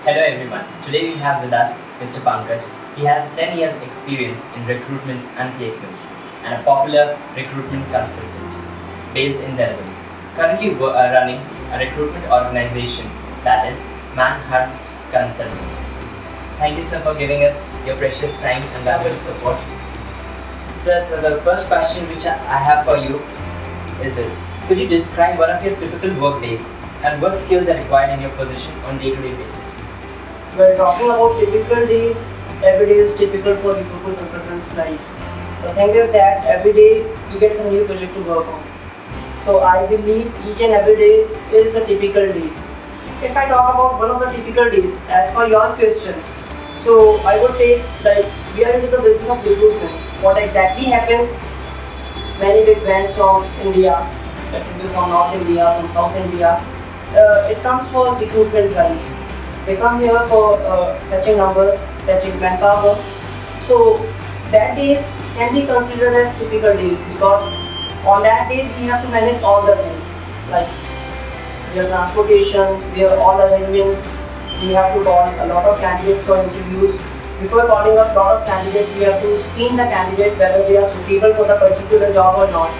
Hello everyone. Today we have with us Mr. Pankaj. He has 10 years experience in recruitments and placements and a popular recruitment consultant based in Delhi. Currently running a recruitment organization that is Manhunt Consultant. Thank you sir for giving us your precious time and valuable support. Sir, so the first question which I have for you is this. Could you describe one of your typical work days and what skills are required in your position on day-to-day basis? We're talking about typical days. Every day is typical for recruitment consultant's life. The thing is that every day you get some new project to work on. So I believe each and every day is a typical day. If I talk about one of the typical days, as per your question, so I would take like we are into the business of recruitment. What exactly happens? Many big brands from India, that will be from North India, from South India, it comes for recruitment drives. They come here for fetching numbers, fetching manpower. So that days can be considered as typical days because on that day we have to manage all the things like their transportation, their all arrangements. We have to call a lot of candidates for interviews. Before calling a lot of candidates, we have to screen the candidate whether they are suitable for the particular job or not.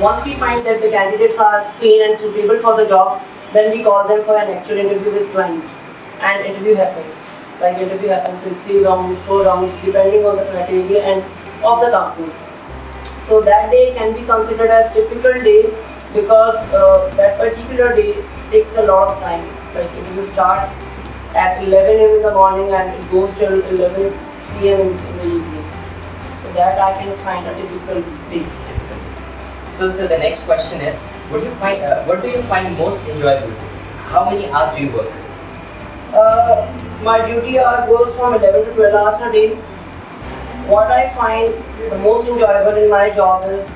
Once we find that the candidates are screened and suitable for the job, then we call them for an actual interview with client. And interview happens. Like interview happens in 3 rounds, 4 rounds, depending on the criteria and of the company. So that day can be considered as typical day because that particular day takes a lot of time. Like interview starts at 11 a.m. in the morning and it goes till 11 p.m. in the evening. So that I can find a typical day. So the next question is, what do you find most enjoyable? How many hours do you work? My duty hour goes from 11 to 12 hours a day. What I find the most enjoyable in my job is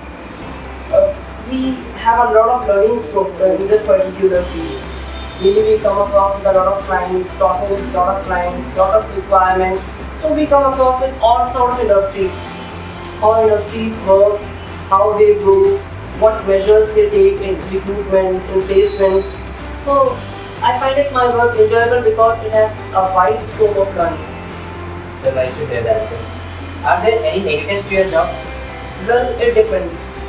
we have a lot of learning scope in this particular field. Really, we come across with a lot of clients, talking with a lot of clients, lot of requirements. So we come across with all sorts of industries. How industries work, how they grow, what measures they take in recruitment, in placements. So I find it my work enjoyable because it has a wide scope of learning. So nice to hear that, sir. Are there any negatives to your job? Well, it depends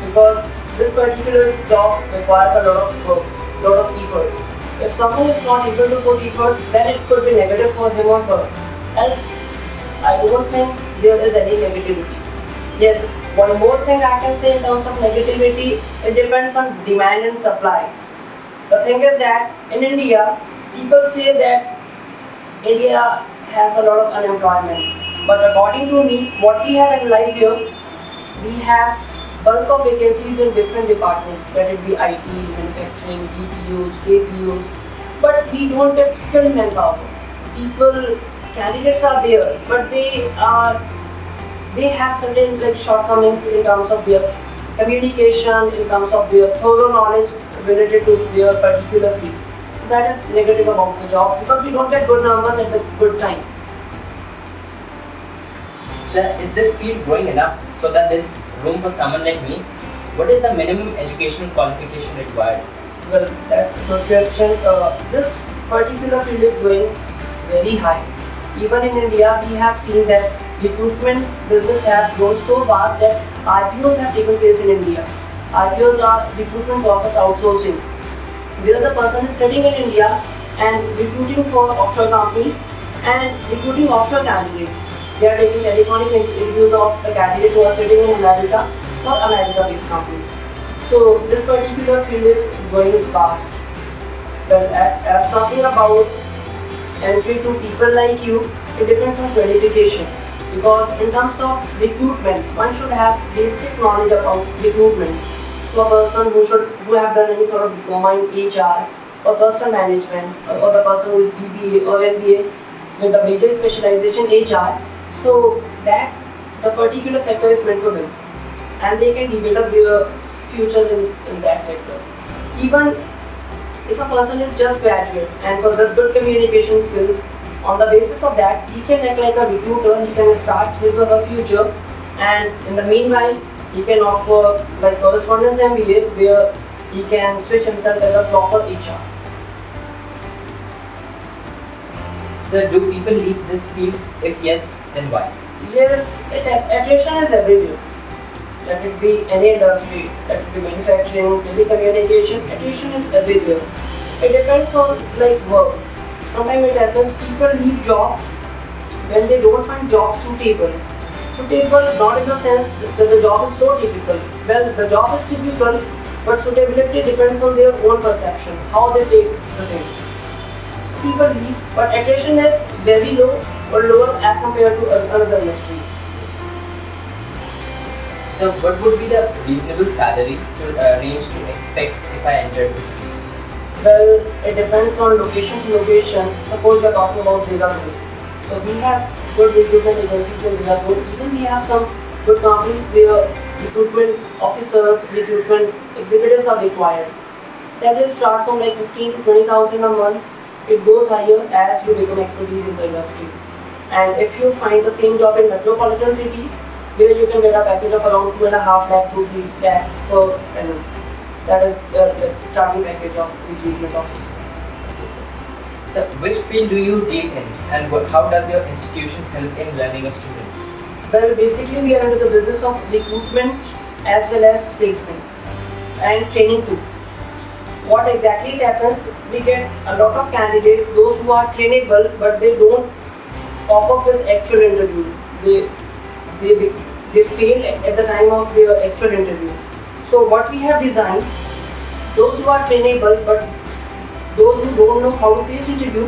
because this particular job requires a lot of work, lot of efforts. If someone is not able to put efforts, then it could be negative for him or her. Else, I don't think there is any negativity. Yes, one more thing I can say in terms of negativity, it depends on demand and supply. The thing is that in India, people say that India has a lot of unemployment. But according to me, what we have analyzed here, we have bulk of vacancies in different departments, whether it be IT, manufacturing, BPOs, APOs, but we don't get skilled manpower. Candidates are there, but they have certain like shortcomings in terms of their communication, in terms of their thorough knowledge related to their particular field. So that is negative about the job because we don't get good numbers at the good time. Sir, is this field growing enough so that there is room for someone like me? What is the minimum educational qualification required? Well, that's a good question. This particular field is going very high. Even in India, we have seen that recruitment business has grown so fast that RPOs have taken place in India. RPOs are recruitment process outsourcing, where the person is sitting in India and recruiting for offshore companies and recruiting offshore candidates. They are taking telephonic interviews of the candidates who are sitting in America for America-based companies. So this particular field is going fast. Well, as talking about entry to people like you, it depends on qualification. Because in terms of recruitment, one should have basic knowledge about recruitment. So a person who have done any sort of diploma in HR or person management or the person who is BBA or MBA with a major specialization HR, so that the particular sector is meant for them and they can develop their future in that sector. Even if a person is just graduate and possesses good communication skills, on the basis of that, he can act like a recruiter, he can start his or her future, and in the meanwhile, he can offer like correspondence MBA where he can switch himself as a proper HR. So do people leave this field? If yes, then why? Yes, attrition is everywhere. Let it be any industry, let it be manufacturing, telecommunication, attrition is everywhere. It depends on like work. Sometimes it happens people leave job when they don't find job suitable. Suitable not in the sense that the job is so typical. Well, the job is typical, but suitability depends on their own perception, how they take the things. So people leave, but attrition is very low or lower as compared to other industries. So what would be the reasonable salary to range to expect if I entered this field? Well, it depends on location to location. Suppose you are talking about Dehradun. So we have good recruitment agencies in Dehradun. Even we have some good companies where recruitment officers, recruitment executives are required. Salary starts from like 15 to 20,000 a month. It goes higher as you become expertise in the industry. And if you find the same job in metropolitan cities, where you can get a package of around 2.5 lakh to 3 lakh per annum. That is the starting package of recruitment officer. Okay, sir. So which field do you deal in, and how does your institution help in learning of students? Well, basically we are into the business of recruitment as well as placements and training too. What exactly it happens, we get a lot of candidates, those who are trainable but they don't pop up with actual interview. They fail at the time of their actual interview. So what we have designed, those who are trainable but those who don't know how to face interview,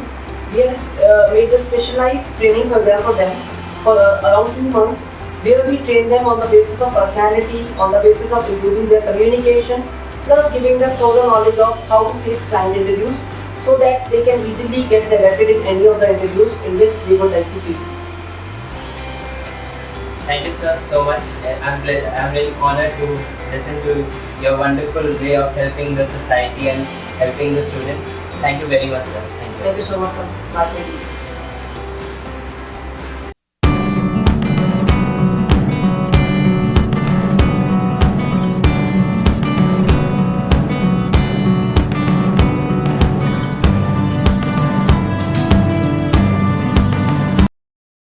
we have made a specialized training program for them for around 2 months, where we train them on the basis of personality, on the basis of improving their communication, plus giving them thorough knowledge of how to face client interviews so that they can easily get selected in any of the interviews in which they would like to face. Thank you, sir, so much. I'm really honored to listen to your wonderful way of helping the society and helping the students. Thank you very much, sir. Thank you. Thank you so much for my city.